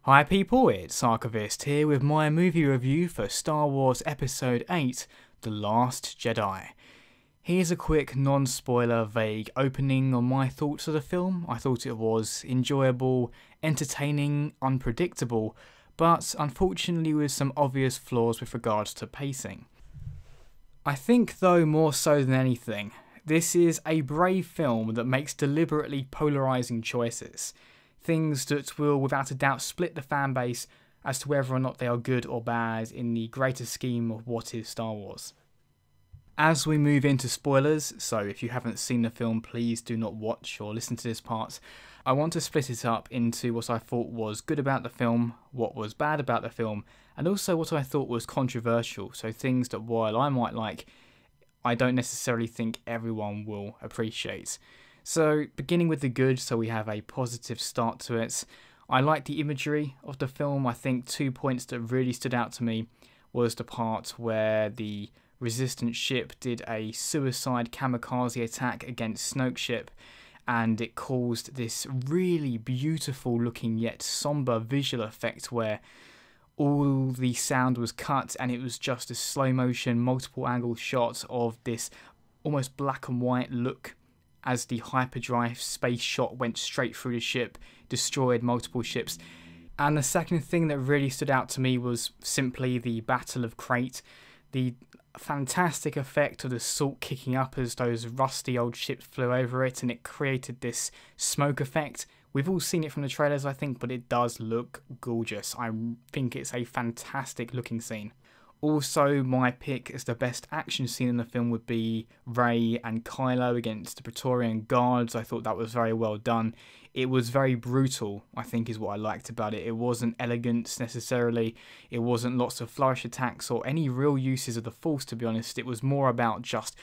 Hi people, it's Archivist here with my movie review for Star Wars Episode 8, The Last Jedi. Here's a quick non-spoiler vague opening on my thoughts of the film. I thought it was enjoyable, entertaining, unpredictable, but unfortunately with some obvious flaws with regards to pacing. I think though more so than anything, this is a brave film that makes deliberately polarising choices. Things that will without a doubt split the fan base as to whether or not they are good or bad in the greater scheme of what is Star Wars. As we move into spoilers, so if you haven't seen the film please do not watch or listen to this part, I want to split it up into what I thought was good about the film, what was bad about the film, and also what I thought was controversial, so things that while I might like, I don't necessarily think everyone will appreciate. So, beginning with the good, so we have a positive start to it. I like the imagery of the film. I think 2 points that really stood out to me was the part where the Resistance ship did a suicide kamikaze attack against Snoke's ship, and it caused this really beautiful looking yet somber visual effect where all the sound was cut and it was just a slow motion, multiple angle shot of this almost black and white look as the hyperdrive space shot went straight through the ship, destroyed multiple ships. And the second thing that really stood out to me was simply the Battle of Crate. The fantastic effect of the salt kicking up as those rusty old ships flew over it, and it created this smoke effect. We've all seen it from the trailers, I think, but it does look gorgeous. I think it's a fantastic looking scene. Also, my pick as the best action scene in the film would be Rey and Kylo against the Praetorian Guards. I thought that was very well done. It was very brutal, I think is what I liked about it. It wasn't elegant necessarily. It wasn't lots of flourish attacks or any real uses of the Force, to be honest. It was more about just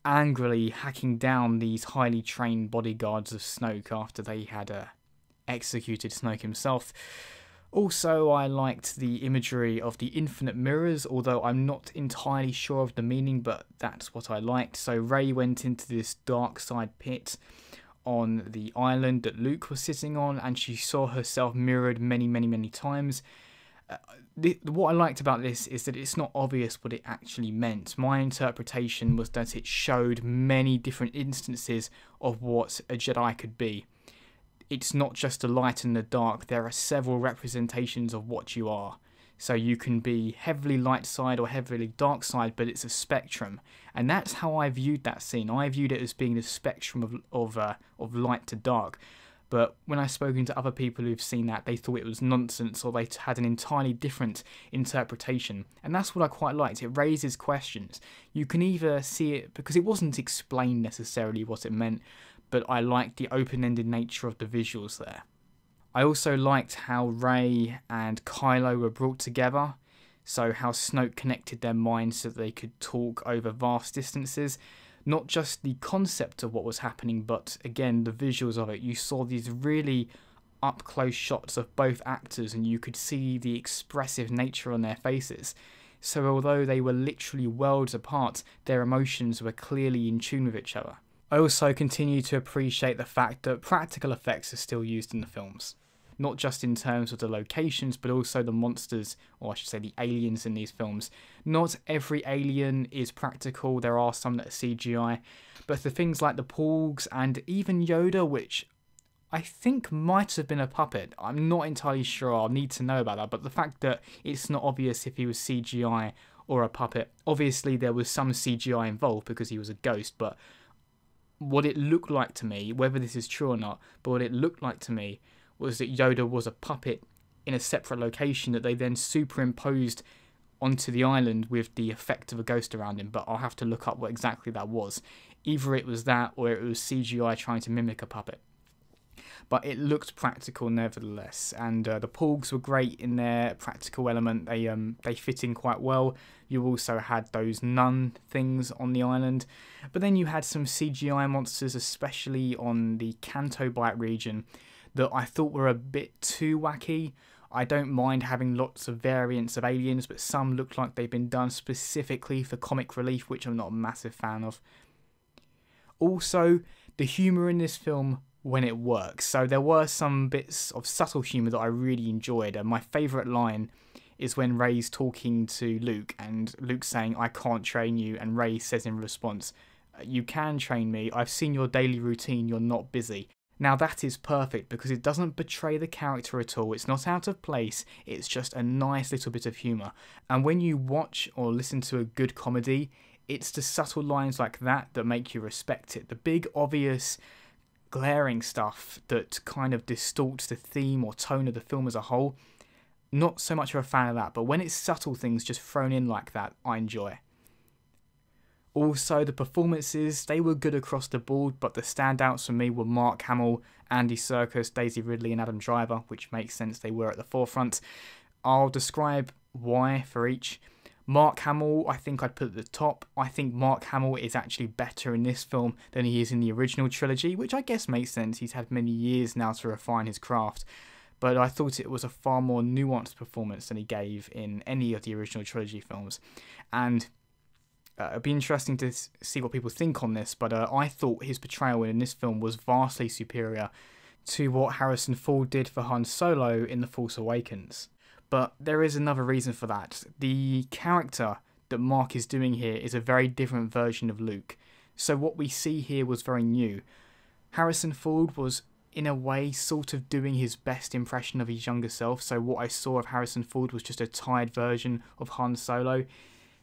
angrily hacking down these highly trained bodyguards of Snoke after they had executed Snoke himself. Also, I liked the imagery of the infinite mirrors, although I'm not entirely sure of the meaning, but that's what I liked. So Rey went into this dark side pit on the island that Luke was sitting on, and she saw herself mirrored many times. What I liked about this is that it's not obvious what it actually meant. My interpretation was that it showed many different instances of what a Jedi could be. It's not just the light and the dark, there are several representations of what you are. So you can be heavily light side or heavily dark side, but it's a spectrum. And that's how I viewed that scene. I viewed it as being the spectrum of light to dark. But when I've spoken to other people who've seen that, they thought it was nonsense or they had an entirely different interpretation. And that's what I quite liked. It raises questions. You can either see it, because it wasn't explained necessarily what it meant, but I liked the open-ended nature of the visuals there. I also liked how Rey and Kylo were brought together, so how Snoke connected their minds so that they could talk over vast distances. Not just the concept of what was happening, but again, the visuals of it. You saw these really up-close shots of both actors and you could see the expressive nature on their faces. So although they were literally worlds apart, their emotions were clearly in tune with each other. I also continue to appreciate the fact that practical effects are still used in the films. Not just in terms of the locations, but also the monsters, or I should say the aliens in these films. Not every alien is practical, there are some that are CGI, but the things like the Porgs and even Yoda, which I think might have been a puppet. I'm not entirely sure, I'll need to know about that, but the fact that it's not obvious if he was CGI or a puppet. Obviously there was some CGI involved because he was a ghost, but what it looked like to me, whether this is true or not, but what it looked like to me was that Yoda was a puppet in a separate location that they then superimposed onto the island with the effect of a ghost around him, but I'll have to look up what exactly that was. Either it was that or it was CGI trying to mimic a puppet. But it looked practical nevertheless, and the Porgs were great in their practical element. They fit in quite well. You also had those nun things on the island, but then you had some CGI monsters, especially on the Canto Bight region, that I thought were a bit too wacky. I don't mind having lots of variants of aliens, but some look like they've been done specifically for comic relief, which I'm not a massive fan of. Also, the humour in this film when it works. So there were some bits of subtle humour that I really enjoyed, and my favourite line is when Rey's talking to Luke, and Luke's saying, "I can't train you," and Rey says in response, "You can train me, I've seen your daily routine, you're not busy." Now that is perfect because it doesn't betray the character at all, it's not out of place, it's just a nice little bit of humour. And when you watch or listen to a good comedy, it's the subtle lines like that that make you respect it. The big obvious glaring stuff that kind of distorts the theme or tone of the film as a whole, not so much of a fan of that, but when it's subtle things just thrown in like that, I enjoy. Also, the performances, they were good across the board, but the standouts for me were Mark Hamill, Andy Serkis, Daisy Ridley and Adam Driver, which makes sense, they were at the forefront. I'll describe why for each. Mark Hamill, I think I'd put at the top. I think Mark Hamill is actually better in this film than he is in the original trilogy, which I guess makes sense, he's had many years now to refine his craft. But I thought it was a far more nuanced performance than he gave in any of the original trilogy films. And it'd be interesting to see what people think on this, but I thought his portrayal in this film was vastly superior to what Harrison Ford did for Han Solo in The Force Awakens. But there is another reason for that. The character that Mark is doing here is a very different version of Luke. So what we see here was very new. Harrison Ford was, in a way, sort of doing his best impression of his younger self. So what I saw of Harrison Ford was just a tired version of Han Solo.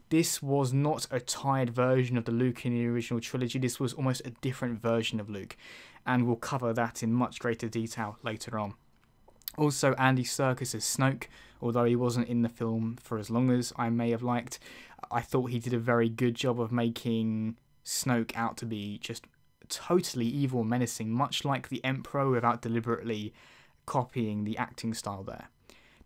This was not a tired version of the Luke in the original trilogy. This was almost a different version of Luke. And we'll cover that in much greater detail later on. Also, Andy Serkis as Snoke, although he wasn't in the film for as long as I may have liked, I thought he did a very good job of making Snoke out to be just totally evil and menacing, much like the Emperor, without deliberately copying the acting style there.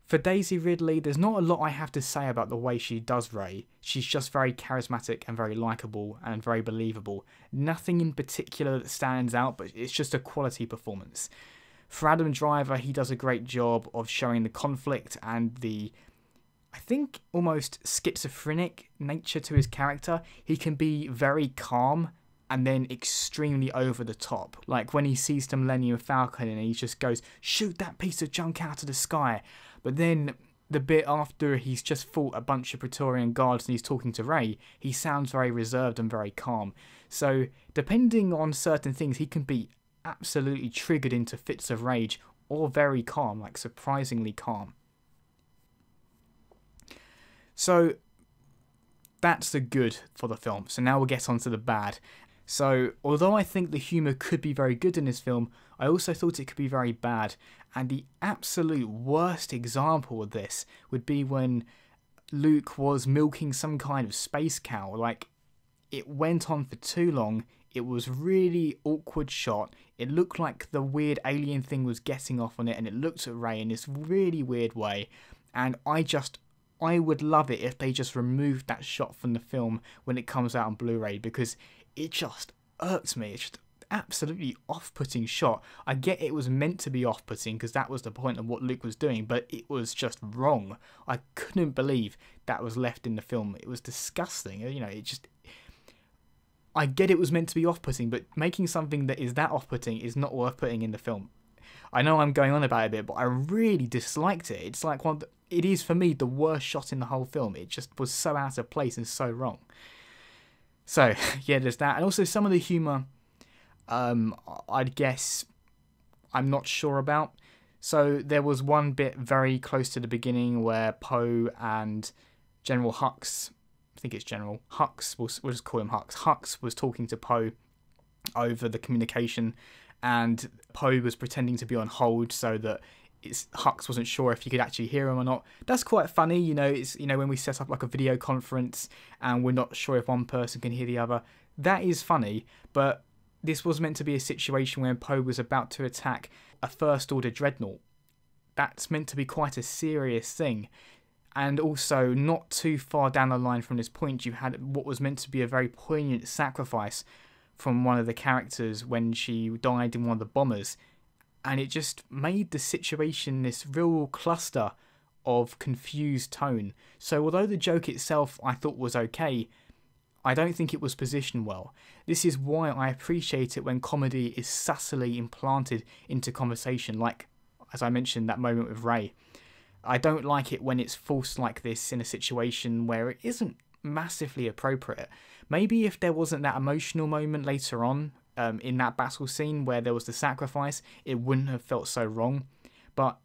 For Daisy Ridley, there's not a lot I have to say about the way she does Rey. She's just very charismatic and very likeable and very believable. Nothing in particular that stands out, but it's just a quality performance. For Adam Driver, he does a great job of showing the conflict and the, I think, almost schizophrenic nature to his character. He can be very calm and then extremely over the top. Like when he sees the Millennium Falcon and he just goes, "Shoot that piece of junk out of the sky." But then the bit after he's just fought a bunch of Praetorian guards and he's talking to Rey, he sounds very reserved and very calm. So depending on certain things, he can be absolutely triggered into fits of rage or very calm, like surprisingly calm. So that's the good for the film. So now we'll get on to the bad. So although I think the humour could be very good in this film, I also thought it could be very bad. And the absolute worst example of this would be when Luke was milking some kind of space cow. Like, it went on for too long. It was really awkward shot. It looked like the weird alien thing was getting off on it, and it looked at Rey in this really weird way. And I would love it if they just removed that shot from the film when it comes out on Blu-ray, because it just irks me. It's just absolutely off-putting shot. I get it was meant to be off-putting because that was the point of what Luke was doing, but it was just wrong. I couldn't believe that was left in the film. It was disgusting. You know, it just... I get it was meant to be off-putting, but making something that is that off-putting is not worth putting in the film. I know I'm going on about it a bit, but I really disliked it. It's like it is, for me, the worst shot in the whole film. It just was so out of place and so wrong. So, yeah, there's that. And also some of the humour, I'd guess I'm not sure about. So there was one bit very close to the beginning where Poe and General Hux, I think it's General Hux, we'll just call him Hux. Hux was talking to Poe over the communication, and Poe was pretending to be on hold so that Hux wasn't sure if he could actually hear him or not. That's quite funny, you know. It's, you know, when we set up like a video conference and we're not sure if one person can hear the other. That is funny, but this was meant to be a situation where Poe was about to attack a First Order dreadnought. That's meant to be quite a serious thing. And also, not too far down the line from this point, you had what was meant to be a very poignant sacrifice from one of the characters when she died in one of the bombers. And it just made the situation this real cluster of confused tone. So although the joke itself I thought was okay, I don't think it was positioned well. This is why I appreciate it when comedy is subtly implanted into conversation, like, as I mentioned, that moment with Ray. I don't like it when it's forced like this in a situation where it isn't massively appropriate. Maybe if there wasn't that emotional moment later on, in that battle scene where there was the sacrifice, it wouldn't have felt so wrong. But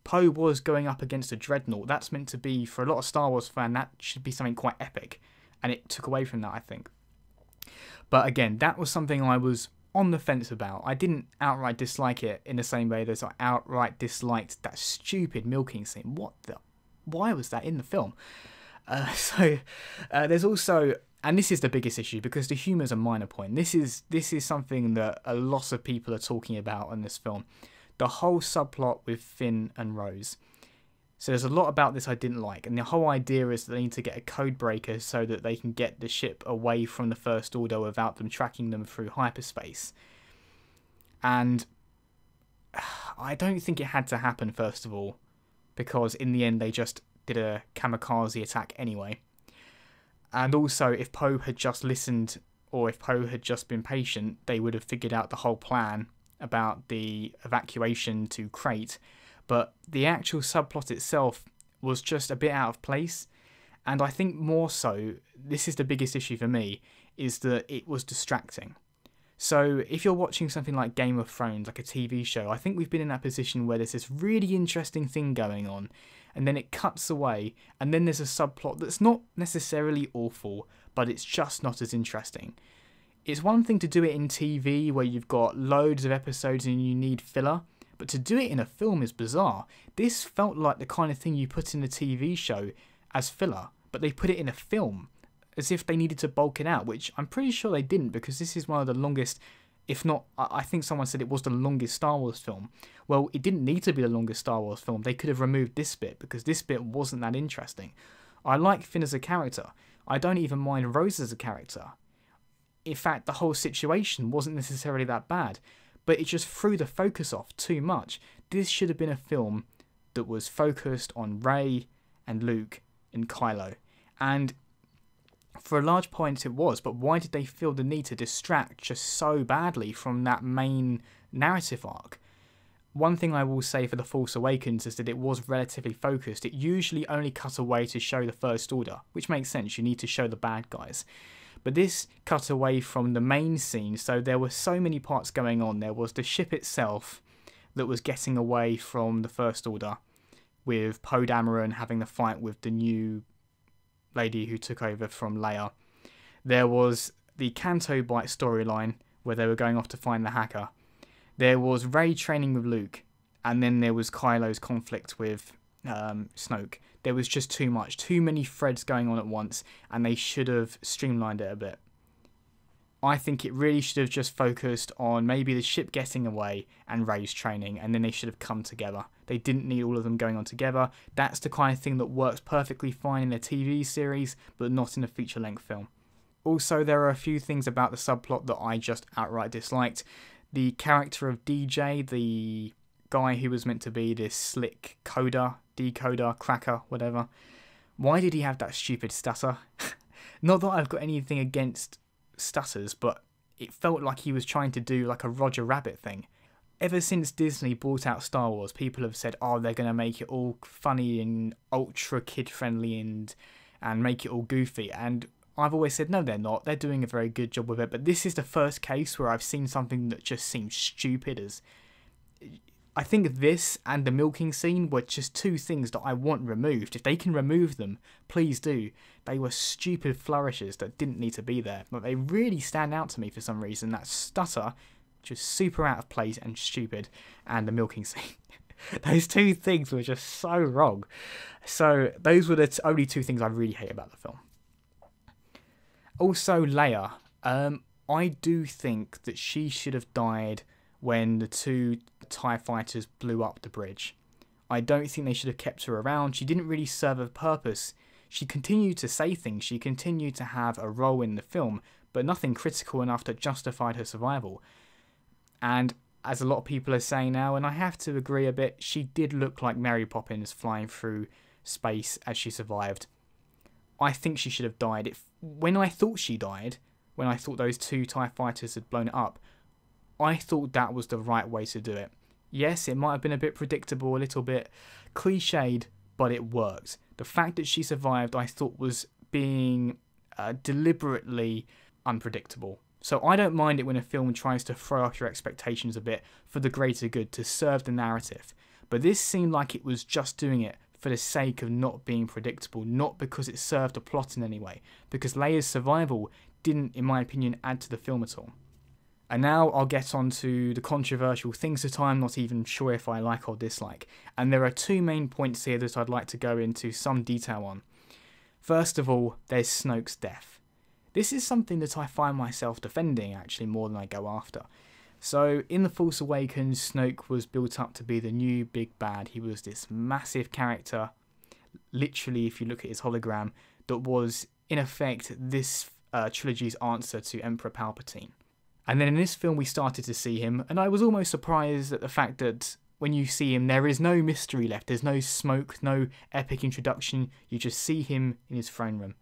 Poe was going up against a dreadnought. That's meant to be, for a lot of Star Wars fan, that should be something quite epic. And it took away from that, I think. But again, that was something I was on the fence about. I didn't outright dislike it in the same way as I outright disliked that stupid milking scene. Why was that in the film? There's also, and this is the biggest issue because the humour is a minor point. This is something that a lot of people are talking about in this film. The whole subplot with Finn and Rose. So there's a lot about this I didn't like, and the whole idea is that they need to get a code breaker so that they can get the ship away from the First Order without them tracking them through hyperspace. And I don't think it had to happen, first of all, because in the end they just did a kamikaze attack anyway. And also, if Poe had just listened, or if Poe had just been patient, they would have figured out the whole plan about the evacuation to Crate. But the actual subplot itself was just a bit out of place. And I think more so, this is the biggest issue for me, is that it was distracting. So if you're watching something like Game of Thrones, like a TV show, I think we've been in that position where there's this really interesting thing going on, and then it cuts away, and then there's a subplot that's not necessarily awful, but it's just not as interesting. It's one thing to do it in TV where you've got loads of episodes and you need filler, but to do it in a film is bizarre. This felt like the kind of thing you put in a TV show as filler, but they put it in a film, as if they needed to bulk it out, which I'm pretty sure they didn't, because this is one of the longest, if not, I think someone said it was the longest Star Wars film. Well, it didn't need to be the longest Star Wars film. They could have removed this bit, because this bit wasn't that interesting. I like Finn as a character. I don't even mind Rose as a character. In fact, the whole situation wasn't necessarily that bad, but it just threw the focus off too much. This should have been a film that was focused on Rey and Luke and Kylo. And for a large point it was, but why did they feel the need to distract just so badly from that main narrative arc? One thing I will say for The Force Awakens is that it was relatively focused. It usually only cut away to show the First Order, which makes sense, you need to show the bad guys. But this cut away from the main scene, so there were so many parts going on. There was the ship itself that was getting away from the First Order, with Poe Dameron having the fight with the new lady who took over from Leia. There was the Canto Bight storyline, where they were going off to find the hacker. There was Rey training with Luke, and then there was Kylo's conflict with Snoke. There was just too much, too many threads going on at once, and they should have streamlined it a bit. I think it really should have just focused on maybe the ship getting away and Rey's training, and then they should have come together. They didn't need all of them going on together. That's the kind of thing that works perfectly fine in a TV series, but not in a feature-length film. Also, there are a few things about the subplot that I just outright disliked. The character of DJ, the guy who was meant to be this slick coder, decoder, cracker, whatever. Why did he have that stupid stutter? Not that I've got anything against stutters, but it felt like he was trying to do like a Roger Rabbit thing. Ever since Disney brought out Star Wars, people have said, oh, they're going to make it all funny and ultra kid-friendly and make it all goofy. And I've always said, no, they're not. They're doing a very good job with it. But this is the first case where I've seen something that just seems stupid as... I think this and the milking scene were just two things that I want removed. If they can remove them, please do. They were stupid flourishes that didn't need to be there, but they really stand out to me for some reason. That stutter, just super out of place and stupid, and the milking scene. Those two things were just so wrong. So those were the only two things I really hate about the film. Also, Leia. I do think that she should have died when the two TIE fighters blew up the bridge. I don't think they should have kept her around. She didn't really serve a purpose. She continued to say things. She continued to have a role in the film, but nothing critical enough that justified her survival. And as a lot of people are saying now, and I have to agree a bit, she did look like Mary Poppins flying through space as she survived. I think she should have died. When I thought she died, when I thought those 2 TIE fighters had blown it up, I thought that was the right way to do it. Yes, it might have been a bit predictable, a little bit cliched, but it worked. The fact that she survived, I thought, was being deliberately unpredictable. So I don't mind it when a film tries to throw off your expectations a bit for the greater good, to serve the narrative. But this seemed like it was just doing it for the sake of not being predictable, not because it served the plot in any way, because Leia's survival didn't, in my opinion, add to the film at all. And now I'll get on to the controversial things that I'm not even sure if I like or dislike. And there are 2 main points here that I'd like to go into some detail on. First of all, there's Snoke's death. This is something that I find myself defending actually more than I go after. So in The Force Awakens, Snoke was built up to be the new big bad. He was this massive character, literally if you look at his hologram, that was in effect this trilogy's answer to Emperor Palpatine. And then in this film we started to see him, and I was almost surprised at the fact that when you see him there is no mystery left, there's no smoke, no epic introduction, you just see him in his throne room.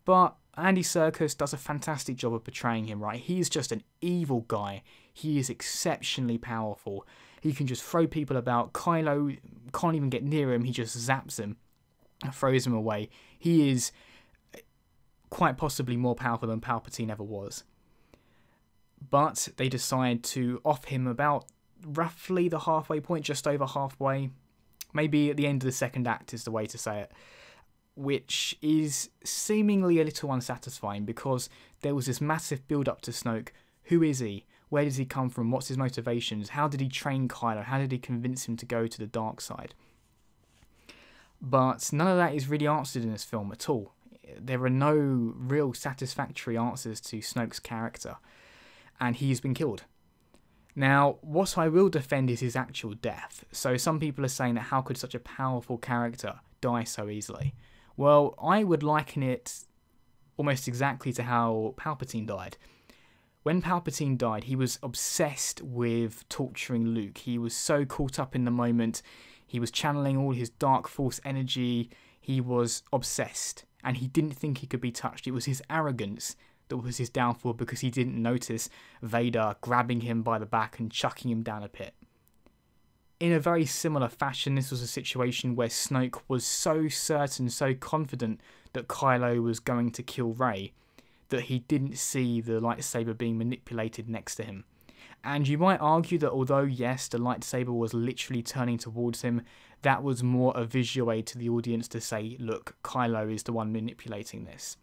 But Andy Serkis does a fantastic job of portraying him, right? He's just an evil guy. He is exceptionally powerful. He can just throw people about. Kylo can't even get near him. He just zaps them and throws them away. He is quite possibly more powerful than Palpatine ever was. But they decide to off him about roughly the halfway point, just over halfway. Maybe at the end of the second act is the way to say it. Which is seemingly a little unsatisfying because there was this massive build-up to Snoke. Who is he? Where does he come from? What's his motivations? How did he train Kylo? How did he convince him to go to the dark side? But none of that is really answered in this film at all. There are no real satisfactory answers to Snoke's character, and he's been killed. Now, what I will defend is his actual death. So some people are saying that how could such a powerful character die so easily? Well, I would liken it almost exactly to how Palpatine died. When Palpatine died, he was obsessed with torturing Luke. He was so caught up in the moment. He was channeling all his dark force energy. He was obsessed, and he didn't think he could be touched. It was his arrogance that was his downfall because he didn't notice Vader grabbing him by the back and chucking him down a pit. In a very similar fashion, this was a situation where Snoke was so certain, so confident that Kylo was going to kill Rey, that he didn't see the lightsaber being manipulated next to him. And you might argue that although, yes, the lightsaber was literally turning towards him, that was more a visual aid to the audience to say, look, Kylo is the one manipulating this.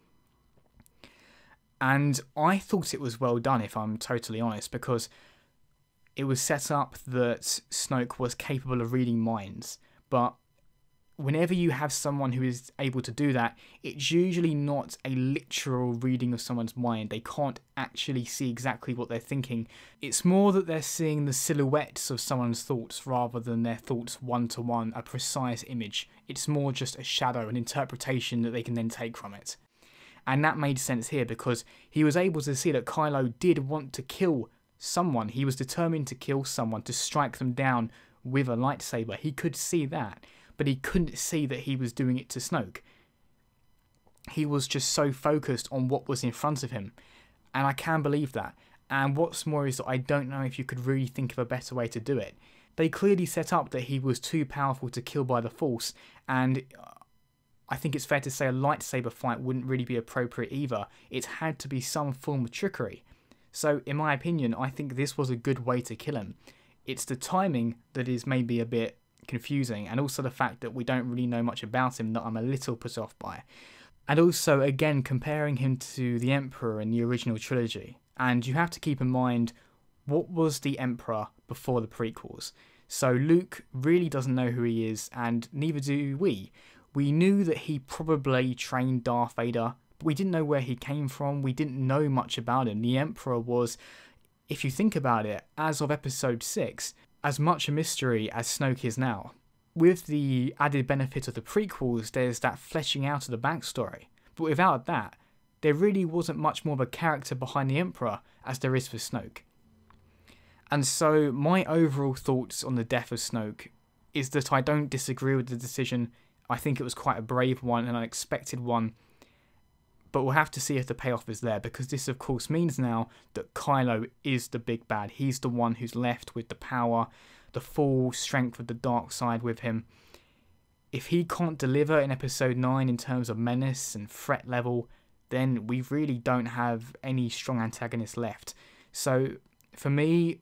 And I thought it was well done, if I'm totally honest, because it was set up that Snoke was capable of reading minds, but whenever you have someone who is able to do that, it's usually not a literal reading of someone's mind. They can't actually see exactly what they're thinking. It's more that they're seeing the silhouettes of someone's thoughts rather than their thoughts one-to-one, a precise image. It's more just a shadow, an interpretation that they can then take from it. And that made sense here because he was able to see that Kylo did want to kill someone. He was determined to kill someone, to strike them down with a lightsaber. He could see that, but he couldn't see that he was doing it to Snoke. He was just so focused on what was in front of him, and I can believe that. And what's more is that I don't know if you could really think of a better way to do it. They clearly set up that he was too powerful to kill by the Force, and I think it's fair to say a lightsaber fight wouldn't really be appropriate either. It had to be some form of trickery. So, in my opinion, I think this was a good way to kill him. It's the timing that is maybe a bit confusing, and also the fact that we don't really know much about him that I'm a little put off by. And also, again, comparing him to the Emperor in the original trilogy. And you have to keep in mind, what was the Emperor before the prequels? So Luke really doesn't know who he is, and neither do we. We knew that he probably trained Darth Vader, but we didn't know where he came from. We didn't know much about him. The Emperor was, if you think about it, as of episode 6, as much a mystery as Snoke is now. With the added benefit of the prequels, there's that fleshing out of the backstory. But without that, there really wasn't much more of a character behind the Emperor as there is for Snoke. And so my overall thoughts on the death of Snoke is that I don't disagree with the decision. I think it was quite a brave one, an unexpected one, But we'll have to see if the payoff is there, because this of course means now that Kylo is the big bad. He's the one who's left with the power, the full strength of the dark side with him. If he can't deliver in episode 9 in terms of menace and threat level, then we really don't have any strong antagonists left. So for me,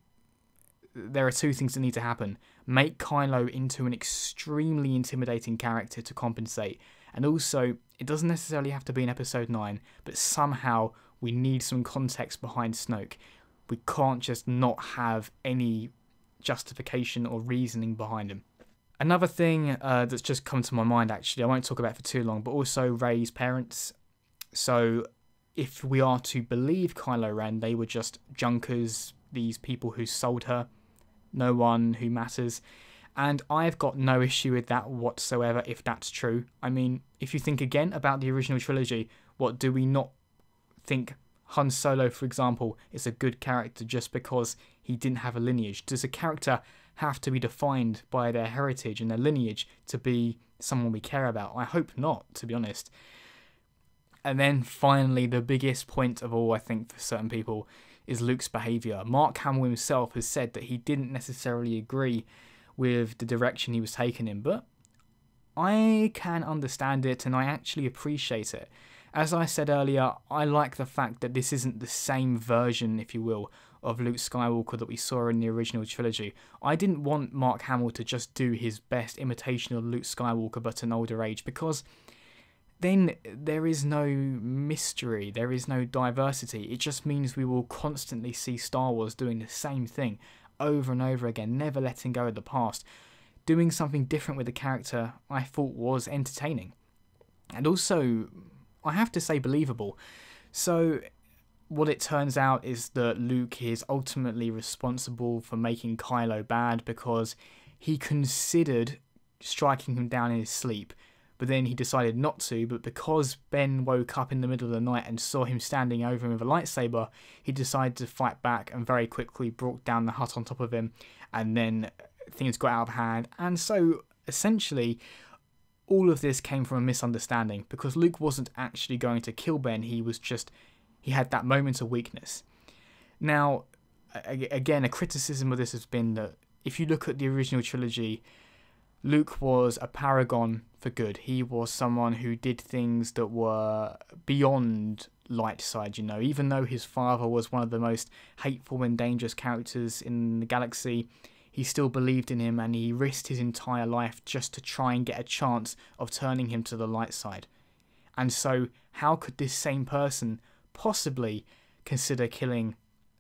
there are two things that need to happen. Make Kylo into an extremely intimidating character to compensate. And also, it doesn't necessarily have to be in episode 9, but somehow we need some context behind Snoke. We can't just not have any justification or reasoning behind him. Another thing that's just come to my mind, actually, I won't talk about it for too long, but also Rey's parents. So if we are to believe Kylo Ren, they were just junkers, these people who sold her, no one who matters. And I've got no issue with that whatsoever if that's true. I mean, if you think again about the original trilogy, what do we not think Han Solo, for example, is a good character just because he didn't have a lineage? Does a character have to be defined by their heritage and their lineage to be someone we care about? I hope not, to be honest. And then finally, the biggest point of all, I think, for certain people is Luke's behaviour. Mark Hamill himself has said that he didn't necessarily agree with the direction he was taking in, but I can understand it and I actually appreciate it. As I said earlier, I like the fact that this isn't the same version, if you will, of Luke Skywalker that we saw in the original trilogy. I didn't want Mark Hamill to just do his best imitation of Luke Skywalker but an older age, because then there is no mystery, there is no diversity. It just means we will constantly see Star Wars doing the same thing over and over again, never letting go of the past. Doing something different with the character I thought was entertaining. And also, I have to say, believable. So what it turns out is that Luke is ultimately responsible for making Kylo bad because he considered striking him down in his sleep, but then he decided not to. But because Ben woke up in the middle of the night and saw him standing over him with a lightsaber, he decided to fight back and very quickly brought down the hut on top of him, and then things got out of hand. And so essentially all of this came from a misunderstanding, because Luke wasn't actually going to kill Ben. He had that moment of weakness. Now, again, a criticism of this has been that if you look at the original trilogy, Luke was a paragon for good. He was someone who did things that were beyond light side, you know. Even though his father was one of the most hateful and dangerous characters in the galaxy, he still believed in him, and he risked his entire life just to try and get a chance of turning him to the light side. And so, how could this same person possibly consider killing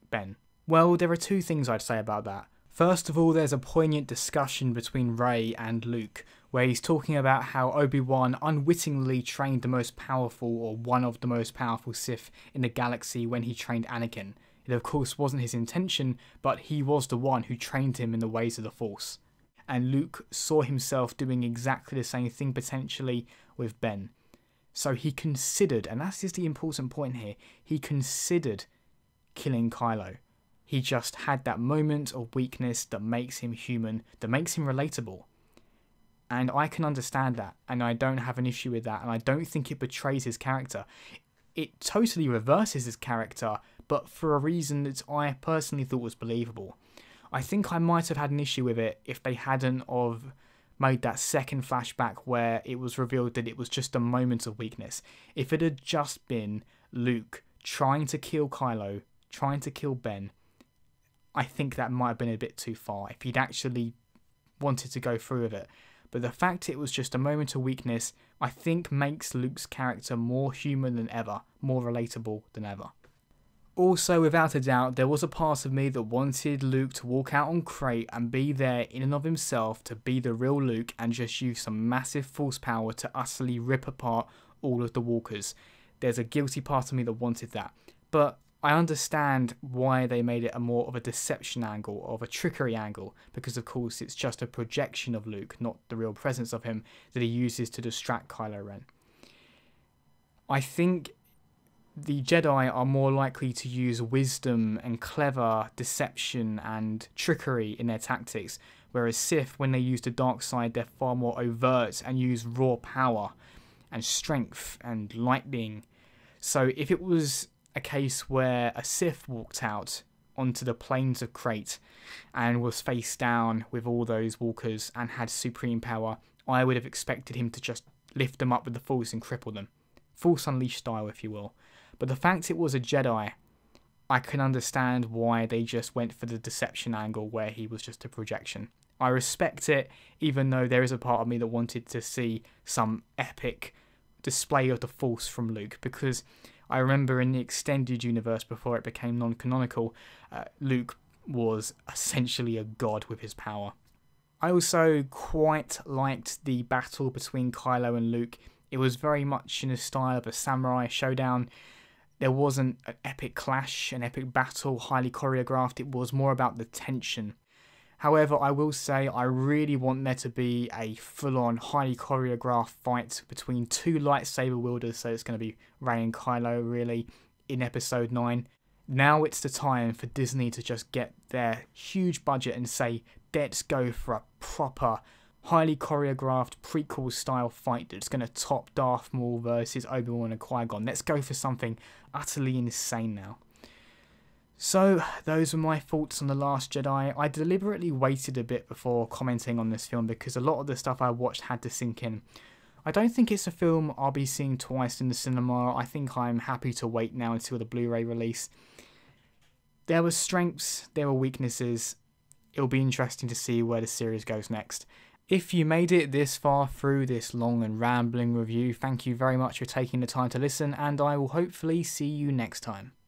Ben? Well, there are two things I'd say about that. First of all, there's a poignant discussion between Rey and Luke, where he's talking about how Obi-Wan unwittingly trained the most powerful, or one of the most powerful Sith in the galaxy when he trained Anakin. It of course wasn't his intention, but he was the one who trained him in the ways of the Force. And Luke saw himself doing exactly the same thing potentially with Ben. So he considered, and that is the important point here, he considered killing Kylo. He just had that moment of weakness that makes him human, that makes him relatable. And I can understand that, and I don't have an issue with that, and I don't think it betrays his character. It totally reverses his character, but for a reason that I personally thought was believable. I think I might have had an issue with it if they hadn't of made that second flashback where it was revealed that it was just a moment of weakness. If it had just been Luke trying to kill Kylo, trying to kill Ben, I think that might have been a bit too far if he'd actually wanted to go through with it. But the fact it was just a moment of weakness, I think makes Luke's character more human than ever, more relatable than ever. Also, without a doubt, there was a part of me that wanted Luke to walk out on Crate and be there in and of himself, to be the real Luke and just use some massive force power to utterly rip apart all of the walkers. There's a guilty part of me that wanted that. But I understand why they made it a more of a deception angle, of a trickery angle, because of course it's just a projection of Luke, not the real presence of him, that he uses to distract Kylo Ren. I think the Jedi are more likely to use wisdom and clever deception and trickery in their tactics, whereas Sith, when they use the dark side, they're far more overt and use raw power and strength and lightning. So if it was a case where a Sith walked out onto the plains of Crate and was face down with all those walkers and had supreme power, I would have expected him to just lift them up with the Force and cripple them. Force Unleashed style, if you will. But the fact it was a Jedi, I can understand why they just went for the deception angle where he was just a projection. I respect it, even though there is a part of me that wanted to see some epic display of the Force from Luke, because I remember in the extended universe before it became non-canonical, Luke was essentially a god with his power. I also quite liked the battle between Kylo and Luke. It was very much in the style of a samurai showdown. There wasn't an epic clash, an epic battle, highly choreographed. It was more about the tension. However, I will say I really want there to be a full-on, highly choreographed fight between two lightsaber wielders, so it's going to be Rey and Kylo, really, in Episode 9. Now it's the time for Disney to just get their huge budget and say, let's go for a proper, highly choreographed prequel-style fight that's going to top Darth Maul versus Obi-Wan and Qui-Gon. Let's go for something utterly insane now. So, those were my thoughts on The Last Jedi. I deliberately waited a bit before commenting on this film because a lot of the stuff I watched had to sink in. I don't think it's a film I'll be seeing twice in the cinema. I think I'm happy to wait now until the Blu-ray release. There were strengths, there were weaknesses. It'll be interesting to see where the series goes next. If you made it this far through this long and rambling review, thank you very much for taking the time to listen, and I will hopefully see you next time.